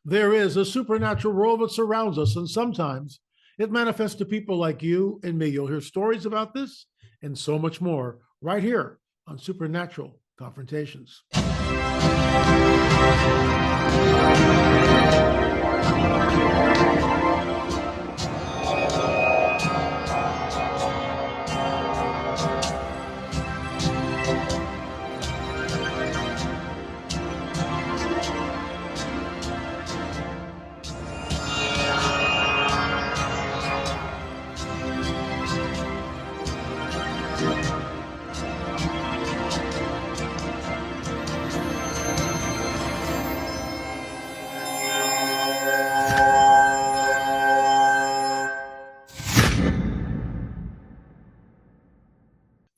There is a supernatural world that surrounds us, and sometimes it manifests to people like you and me. You'll hear stories about this and so much more right here on Supernatural Confrontations.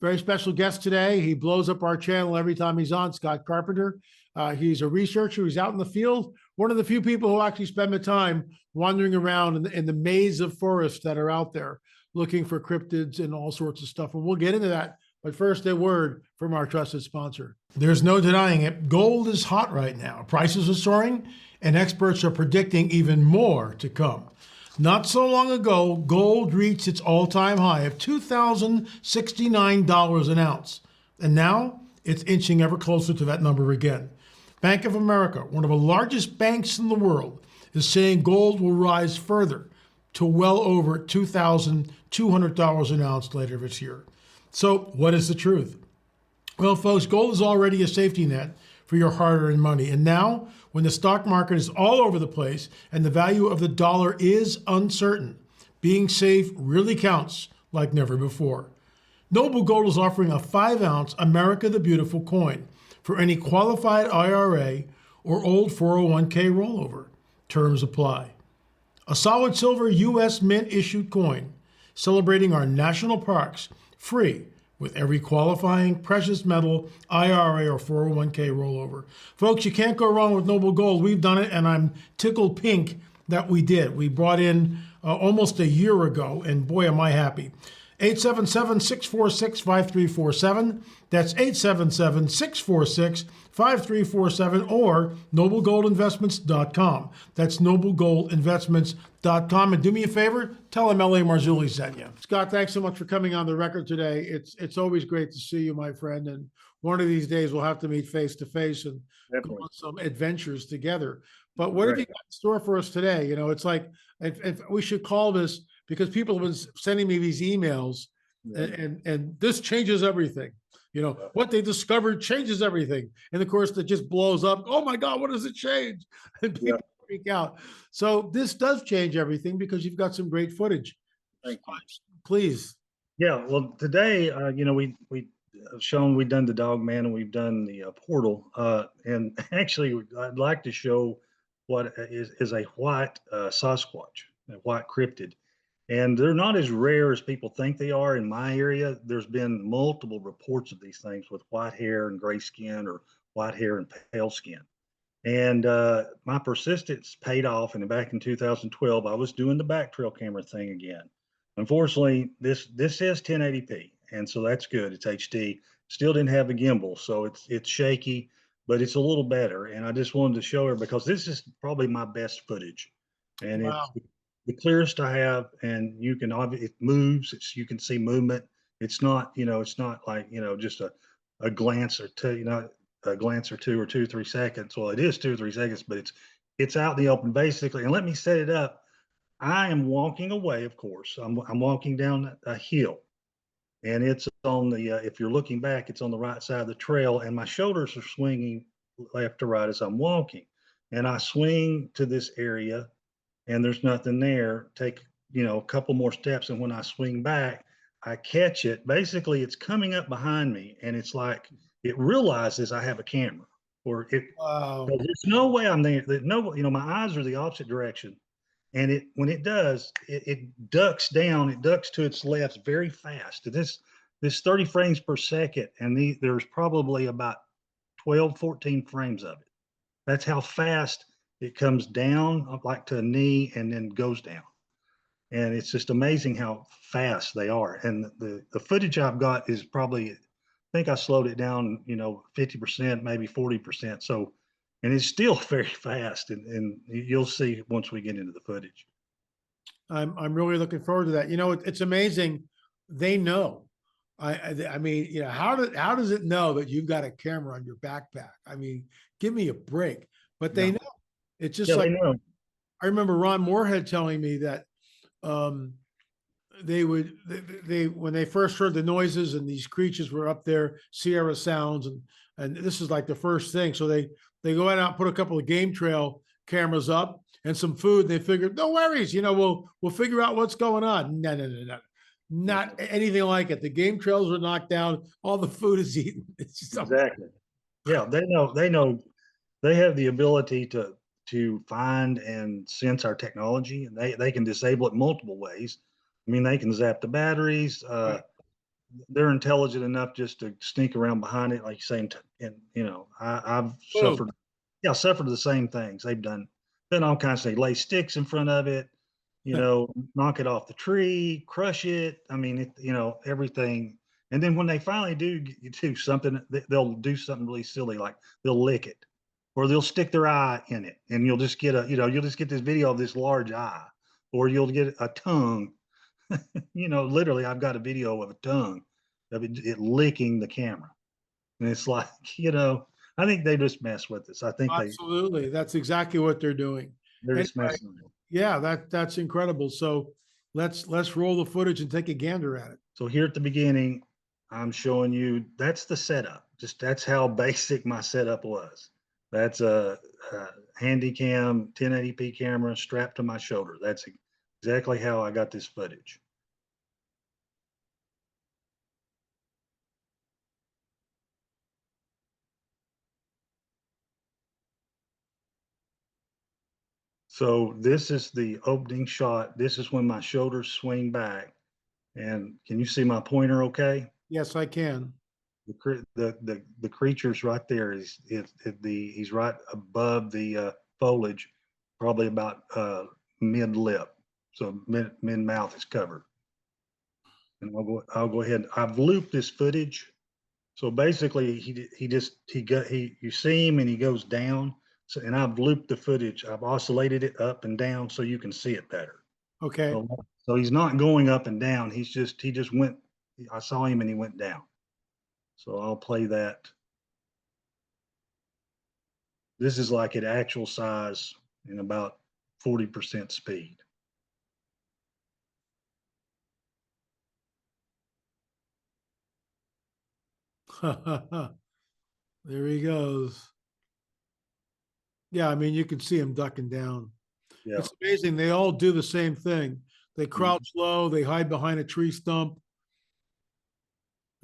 Very special guest today. He blows up our channel every time he's on, Scott Carpenter. He's a researcher. He's out in the field. One of the few people who actually spend the time wandering around in the maze of forests that are out there looking for cryptids and all sorts of stuff. And we'll get into that. But first, a word from our trusted sponsor. There's no denying it. Gold is hot right now. Prices are soaring, and experts are predicting even more to come. Not so long ago, gold reached its all-time high of $2,069 an ounce. And now it's inching ever closer to that number again. Bank of America, one of the largest banks in the world, is saying gold will rise further to well over $2,200 an ounce later this year. So what is the truth? Well, folks, gold is already a safety net for your hard-earned money. And now, when the stock market is all over the place and the value of the dollar is uncertain, being safe really counts like never before. Noble Gold is offering a 5-ounce America the Beautiful coin for any qualified IRA or old 401k rollover. Terms apply. A solid silver U.S. Mint issued coin celebrating our national parks, free with every qualifying precious metal IRA or 401k rollover. Folks, you can't go wrong with Noble Gold. We've done it, and I'm tickled pink that we did. We brought in almost a year ago, and boy, am I happy. 877-646-5347. That's 877-646-5347 or noblegoldinvestments.com. That's noblegoldinvestments.com. And do me a favor, tell them L.A. Marzulli sent you. Scott, thanks so much for coming on the record today. It's always great to see you, my friend. And one of these days we'll have to meet face to face and go on some adventures together. But what have you got in store for us today? You know, it's like if we should call this, because people have been sending me these emails, and this changes everything. You know, what they discovered changes everything. And of course, it just blows up. Oh my God, what does it change? And people freak out. So this does change everything because you've got some great footage. Please. Yeah, well, today, you know, we have shown we've done the Dog Man and we've done the portal. And actually, I'd like to show what is a white Sasquatch, a white cryptid. And they're not as rare as people think they are. In my area, there's been multiple reports of these things with white hair and gray skin, or white hair and pale skin. And my persistence paid off. And back in 2012, I was doing the back trail camera thing again. Unfortunately, this says 1080p, and so that's good. It's HD. Still didn't have a gimbal, so it's shaky, but it's a little better. And I just wanted to show her because this is probably my best footage, and it's the clearest I have. And you can it moves. You can see movement. It's not, you know, it's not like, you know, just a glance or two, you know, a glance or two or 2 or 3 seconds. Well, it is 2 or 3 seconds, but it's out in the open basically. And let me set it up. I am walking away, of course. I'm walking down a hill, and it's on the, if you're looking back, it's on the right side of the trail, and my shoulders are swinging left to right as I'm walking. And I swing to this area, and there's nothing there. Take, you know, a couple more steps, and when I swing back, I catch it. Basically, it's coming up behind me, and it's like it realizes I have a camera, or it. There's no way I'm there. No, you know, my eyes are the opposite direction. And when it does, it ducks down, it ducks to its left very fast. This 30 frames per second, and there's probably about 12, 14 frames of it. That's how fast it comes down, like to a knee, and then goes down. And it's just amazing how fast they are. And the footage I've got is probably, I think I slowed it down, you know, 50%, maybe 40%. So and it's still very fast. And you'll see once we get into the footage. I'm really looking forward to that. You know, it's amazing. They know. I mean, you know, how does it know that you've got a camera on your backpack? I mean, give me a break. But they Yeah, know. It's just yeah, they like know. I remember Ron Moorhead telling me that um, they when they first heard the noises and these creatures were up there, Sierra sounds, and this is like the first thing. So they go out and put a couple of game trail cameras up and some food. And they figured, no worries, you know, we'll figure out what's going on. No, no, no, no, not anything like it. The game trails are knocked down. All the food is eaten. It's just Exactly. Yeah, they know. They know. They have the ability to find and sense our technology, and they can disable it multiple ways. I mean, they can zap the batteries. They're intelligent enough just to sneak around behind it, like you say. And you know, I've boom. suffered. Yeah, suffered the same things. They've done all kinds of things. Lay sticks in front of it, you know, knock it off the tree, crush it. I mean, you know, everything. And then when they finally do something, they'll do something really silly, like they'll lick it, or they'll stick their eye in it, and you'll just get you'll just get this video of this large eye, or you'll get a tongue. You know, literally, I've got a video of a tongue of it licking the camera, and it's like, you know, I think they just mess with us. I think Absolutely. That's exactly what they're doing. they're Anyway, just messing with us. yeah, that's incredible. So let's roll the footage and take a gander at it. So here at the beginning, I'm showing you that's the setup. Just that's how basic my setup was. That's a Handycam 1080p camera strapped to my shoulder. That's exactly how I got this footage. So this is the opening shot. This is when my shoulders swing back. And can you see my pointer okay? Yes, I can. The creature's right there. He's right above the foliage, probably about mid lip, so mid mouth is covered. And I'll go ahead. I've looped this footage, so basically you see him and he goes down. So and I've looped the footage. I've oscillated it up and down so you can see it better. Okay. So he's not going up and down. He just went. I saw him and he went down. So I'll play that. This is like at actual size in about 40% speed. There he goes. Yeah, I mean, you can see him ducking down. Yeah. It's amazing. They all do the same thing. They Mhm. crouch low, they hide behind a tree stump,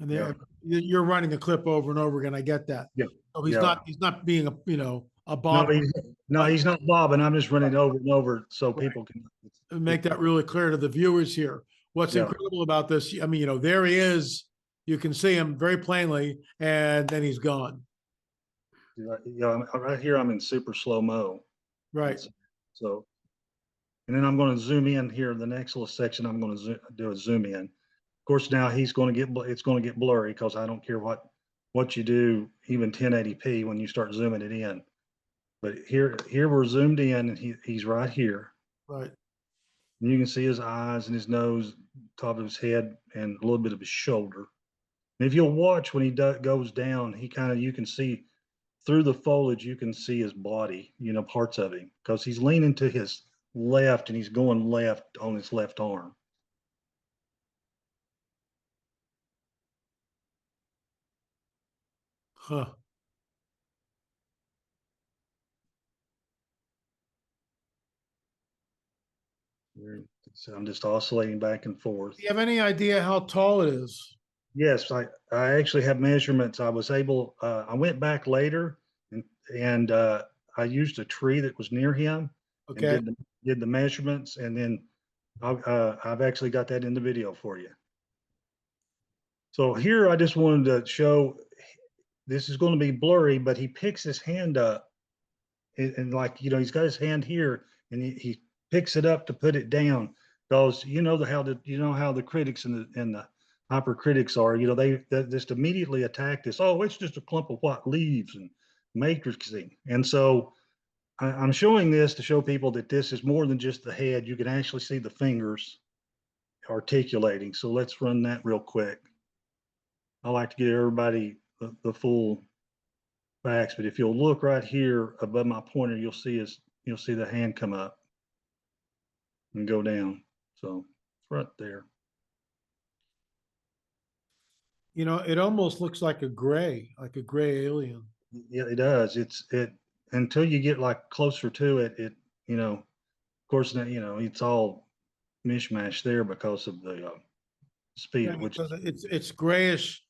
and Yeah. you're running the clip over and over again. I get that. Yeah. So Yeah. he's not being a, you know, a No, bob. he's not bobbing. I'm just running over and over so Right. people can Make that really clear to the viewers here. What's yeah. incredible about this, I mean, you know, there he is. You can see him very plainly, and then he's gone. Yeah, right here I'm in super slow mo. Right. So, and then I'm going to zoom in here. The next little section I'm going to do a zoom in. Of course, now it's going to get blurry because I don't care what you do, even 1080p when you start zooming it in. But here we're zoomed in, and he's right here. Right. And you can see his eyes and his nose, top of his head, and a little bit of his shoulder. And if you'll watch when he goes down, you can see through the foliage, you can see his body, you know, parts of him, because he's leaning to his left and he's going left on his left arm. Huh. So I'm just oscillating back and forth. Do you have any idea how tall it is? Yes, I actually have measurements. I went back later and I used a tree that was near him and Okay. did the measurements, and then I've actually got that in the video for you. So here I just wanted to show, this is going to be blurry, but he picks his hand up and like, you know, he's got his hand here and he picks it up to put it down, because you know how the critics and the hypercritics are, you know, they just immediately attack this. Oh, it's just a clump of white leaves, and matrixing. And so I'm showing this to show people that this is more than just the head. You can actually see the fingers articulating. So let's run that real quick. I like to give everybody the full facts, but if you'll look right here above my pointer, you'll see the hand come up and go down. So it's right there. You know, it almost looks like a gray alien. Yeah, it does. It until you get like closer to it, of course, it's all mishmash there because of the speed Yeah, at which. because it's grayish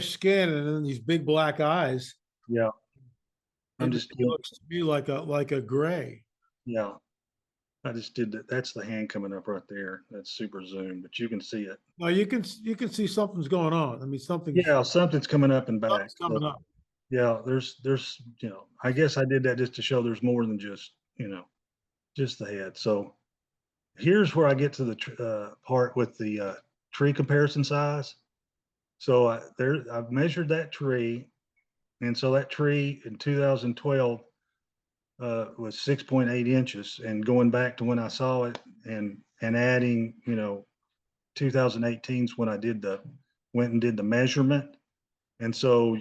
skin and then these big black eyes. Yeah, I'm It just really looks to me like a gray. yeah. I just did that. That's the hand coming up right there. That's super zoom, but you can see it. Now you can see something's going on. I mean, Yeah, something's coming up and back. something's coming So, up. yeah, there's I guess I did that just to show there's more than just the head. So here's where I get to the part with the tree comparison size. So I've measured that tree, and so that tree in 2012 was 6.8 inches, and going back to when I saw it, and adding 2018 is when I went and did the measurement, and so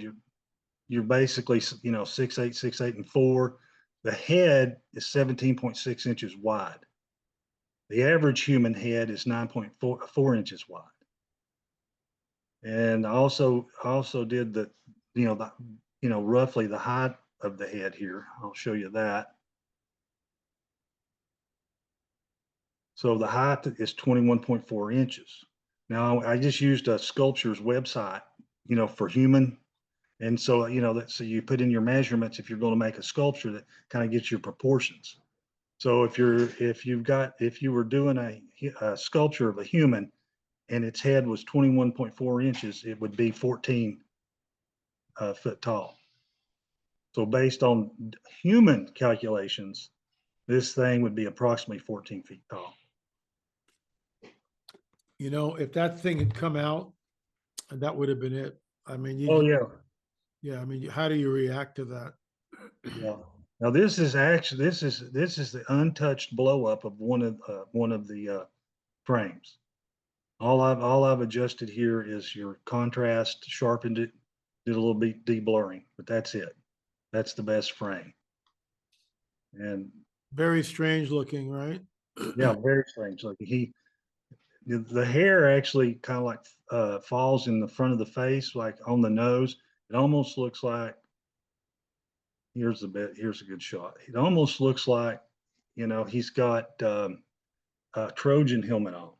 you're basically 6'8", 6'8", and 4. The head is 17.6 inches wide. The average human head is 9.4 inches wide. And I also did roughly the height of the head here. I'll show you that. So the height is 21.4 inches. Now I just used a sculpture's website, for human. And so, so you put in your measurements if you're going to make a sculpture that kind of gets your proportions. So if you were doing a sculpture of a human and its head was 21.4 inches, it would be 14 foot tall. So based on human calculations, this thing would be approximately 14 feet tall. You know, if that thing had come out, that would have been it. I mean, Oh yeah, yeah. I mean, how do you react to that? yeah. Now this is the untouched blow up of one of the frames. All I've adjusted here is your contrast, sharpened it, did a little bit deblurring, but that's it. That's the best frame. And Very strange looking, right? yeah, very strange looking. The hair actually kind of like falls in the front of the face, like on the nose. It almost looks like, here's a good shot. It almost looks like, he's got a Trojan helmet on,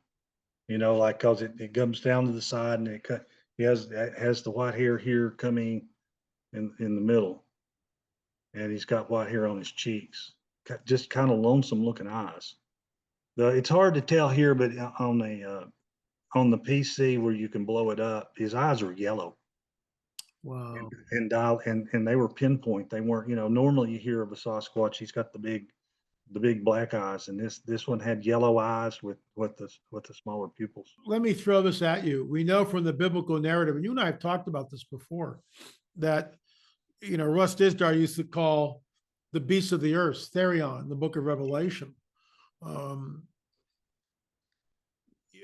like, cause it comes down to the side and he has the white hair here coming in the middle, and he's got white hair on his cheeks, just kind of lonesome looking eyes. It's hard to tell here, but on the PC where you can blow it up, his eyes are yellow. Wow. And they were pinpoint. They weren't, normally you hear of a Sasquatch, he's got the big black eyes, and this one had yellow eyes with the smaller pupils. Let me throw this at you. We know from the biblical narrative, and you and I have talked about this before, that Russ Dizdar used to call the beasts of the earth Therion in the book of Revelation.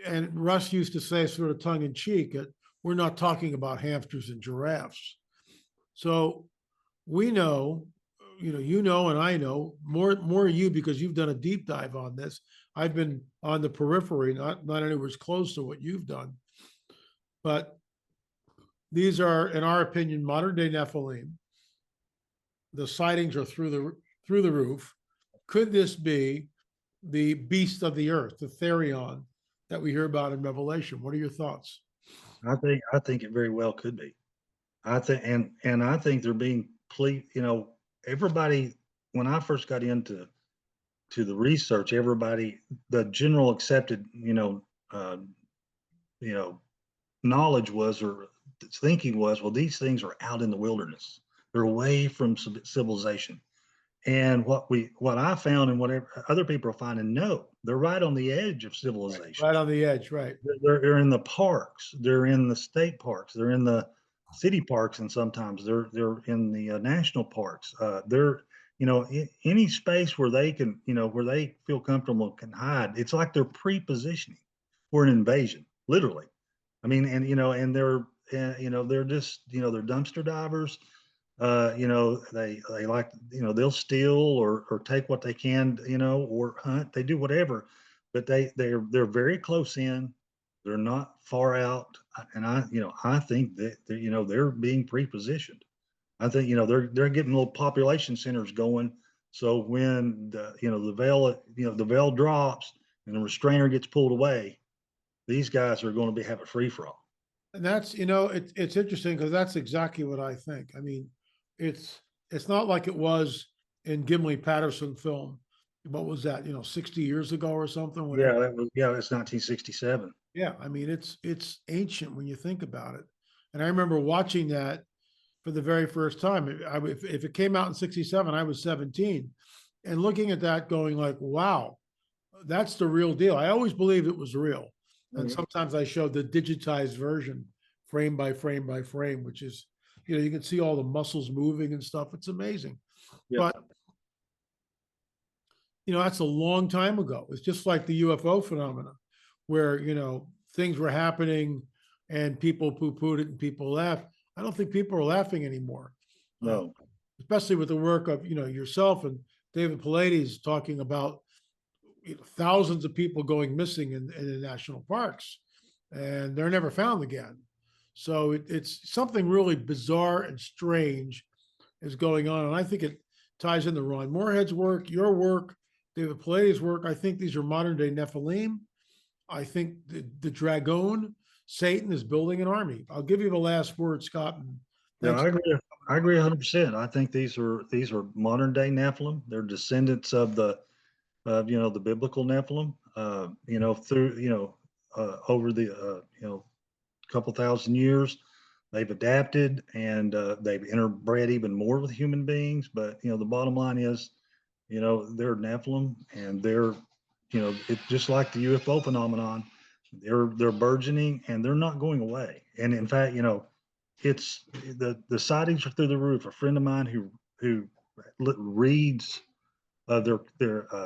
And Russ used to say, sort of tongue in cheek, that we're not talking about hamsters and giraffes. So we know, and I know more you, because you've done a deep dive on this. I've been on the periphery, not anywhere close to what you've done. But these are, in our opinion, modern day Nephilim. The sightings are through the roof. Could this be the beast of the earth, the Therion that we hear about in Revelation? What are your thoughts? I think it very well could be. I think and I think they're being everybody, when I first got into the research, the general accepted knowledge was, or thinking was, well, these things are out in the wilderness. They're away from civilization. And what I found, and whatever other people are finding, no, they're right on the edge of civilization. Right on the edge, right? They're in the parks. They're in the state parks. They're in the city parks, and sometimes they're in the national parks. They're any space where they can where they feel comfortable and can hide. It's like they're pre-positioning for an invasion, literally. I mean, and and they're just they're dumpster divers. They like they'll steal or take what they can or hunt. They do whatever, but they're very close in. They're not far out, and I think that they're being pre-positioned. I think they're getting little population centers going. So when the veil drops and the restrainer gets pulled away, these guys are going to have a free for all. And that's, it's interesting because that's exactly what I think. I mean, it's not like it was in Gimli Patterson film. What was that, 60 years ago or something? Whatever. It's 1967. Yeah, I mean, it's ancient when you think about it. And I remember watching that for the very first time. If it came out in 67, I was 17. And looking at that going like, wow, that's the real deal. I always believed it was real. And sometimes I showed the digitized version, frame by frame by frame, which is, you can see all the muscles moving and stuff. It's amazing. Yeah. But, that's a long time ago. It's just like the UFO phenomena where, things were happening and people poo-pooed it and people laughed. I don't think people are laughing anymore. No. Especially with the work of, yourself and David Paulides talking about thousands of people going missing in the national parks, and they're never found again. So it's something really bizarre and strange is going on. And I think it ties into Ron Moorhead's work, your work, David Paulides' work. I think these are modern day Nephilim. I think the Dragon, Satan is building an army. I'll give you the last word, Scott. Yeah, I agree. I agree 100%. I think these are modern day Nephilim. They're descendants of the biblical Nephilim. Through over the couple thousand years, they've adapted and they've interbred even more with human beings. But the bottom line is, they're Nephilim, and they're it's just like the UFO phenomenon. They're burgeoning and they're not going away. And in fact, it's the sightings are through the roof. A friend of mine who reads their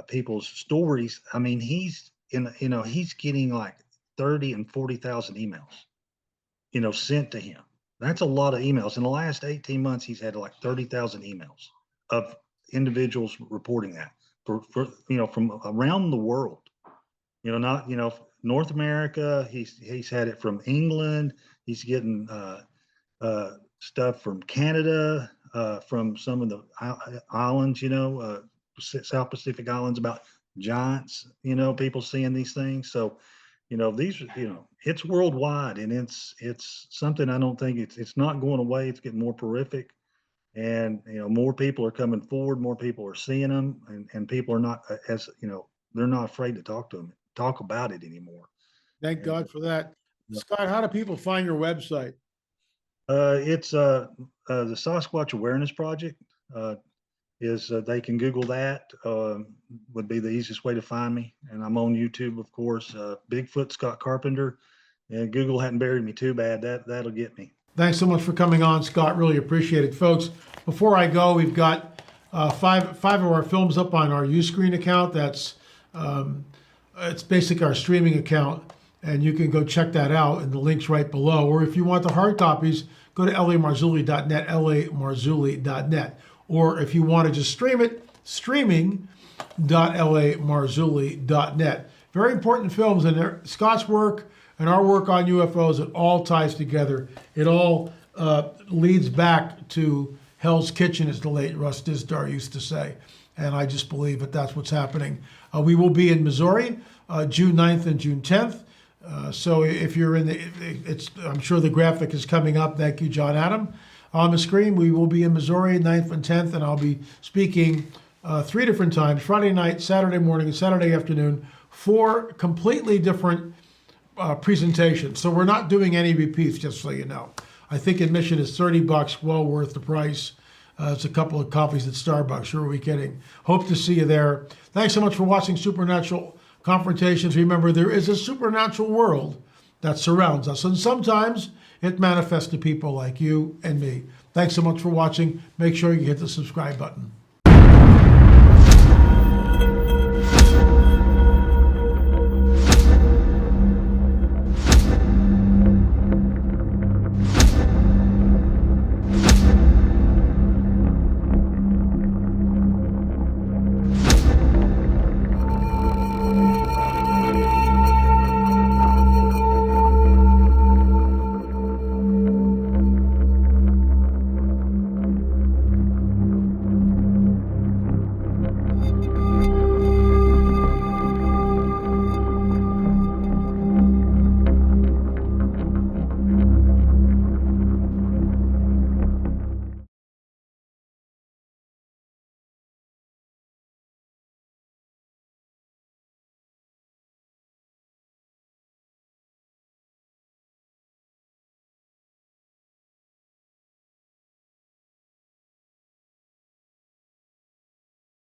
people's stories. I mean, he's getting like 30 and 40,000 emails, sent to him. That's a lot of emails. In the last 18 months, he's had like 30,000 emails of individuals reporting that from around the world. Not North America. He's had it from England. He's getting stuff from Canada, from some of the islands, South Pacific islands, about giants, people seeing these things. So, these, it's worldwide, and it's something I don't think it's not going away. It's getting more prolific, and, more people are coming forward, more people are seeing them, and people are not they're not afraid to talk about it anymore. Thank God for that. Scott, how do people find your website? It's the Sasquatch Awareness Project. They can Google that. Would be the easiest way to find me. And I'm on YouTube, of course. Bigfoot Scott Carpenter, and Google hadn't buried me too bad. That'll get me. Thanks so much for coming on, Scott. Really appreciate it, folks. Before I go, we've got five of our films up on our Uscreen account. That's it's basically our streaming account, and you can go check that out, and the link's right below. Or if you want the hard copies, go to lamarzulli.net, lamarzulli.net. Or if you want to just stream it, streaming.lamarzulli.net. Very important films, and Scott's work and our work on UFOs, it all ties together. It all leads back to Hell's Kitchen, as the late Russ Dizdar used to say. And I just believe that that's what's happening. We will be in Missouri, June 9th and June 10th. So if you're in I'm sure the graphic is coming up. Thank you, John Adam. On the screen, we will be in Missouri, 9th and 10th, and I'll be speaking 3 different times, Friday night, Saturday morning, and Saturday afternoon, 4 completely different presentations. So we're not doing any repeats, just so you know. I think admission is $30, well worth the price. It's a couple of coffees at Starbucks. Who are we kidding? Hope to see you there. Thanks so much for watching Supernatural Confrontations. Remember, there is a supernatural world that surrounds us, and sometimes It manifests to people like you and me. Thanks so much for watching. Make sure you hit the subscribe button.